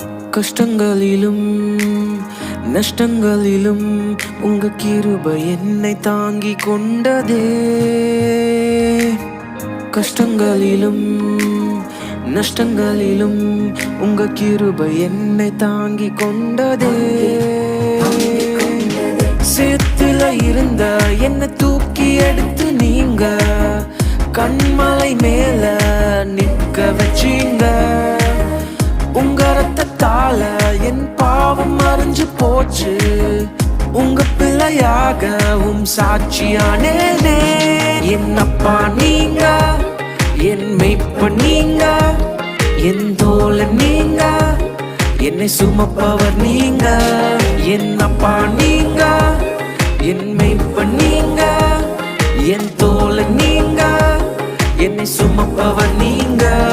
கஷ்டங்களிலும் நஷ்டங்களிலும் உங்க கிருபை என்னை தாங்கி கொண்டதே. கஷ்டங்களிலும் நஷ்டங்களிலும் உங்க கிருபை என்னை தாங்கி கொண்டதே. சேத்துல இருந்த என்னை தூக்கி எடுத்து நீங்க கண்மலை மேல நிற்க வச்சீங்க. உங்க ரத்தத்தால என் பாவம் மறைஞ்சு போச்சு. உங்க பிள்ளையாகவும் சாட்சியானேனே. என் அப்பா நீங்க, என் மேய்ப்பன் நீங்க, என் தோழன் நீங்க, என்னை சுமப்பவர் நீங்க. என் அப்பா நீங்க, என் மேய்ப்பன் நீங்க, என் தோழன் நீங்க, என்னை சுமப்பவர் நீங்க.